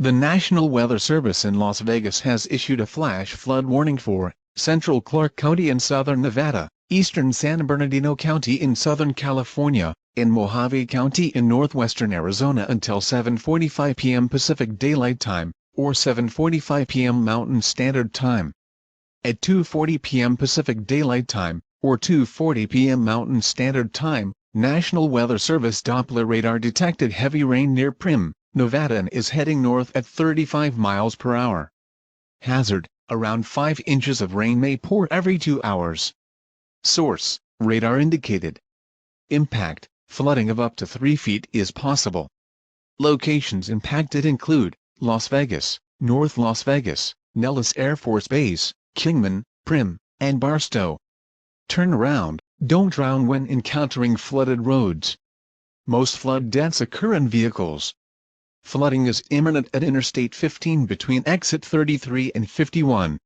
The National Weather Service in Las Vegas has issued a flash flood warning for central Clark County in southern Nevada, eastern San Bernardino County in southern California, and Mojave County in northwestern Arizona until 7:45 p.m. Pacific Daylight Time, or 7:45 p.m. Mountain Standard Time. At 2:40 p.m. Pacific Daylight Time, or 2:40 p.m. Mountain Standard Time, National Weather Service Doppler radar detected heavy rain near Primm, Nevada and is heading north at 35 miles per hour. Hazard: around 5 inches of rain may pour every 2 hours. Source: radar indicated. Impact: flooding of up to 3 feet is possible. Locations impacted include Las Vegas, North Las Vegas, Nellis Air Force Base, Kingman, Primm, and Barstow. Turnaround: don't drown when encountering flooded roads. Most flood deaths occur in vehicles. Flooding is imminent at Interstate 15 between exit 33 and 51.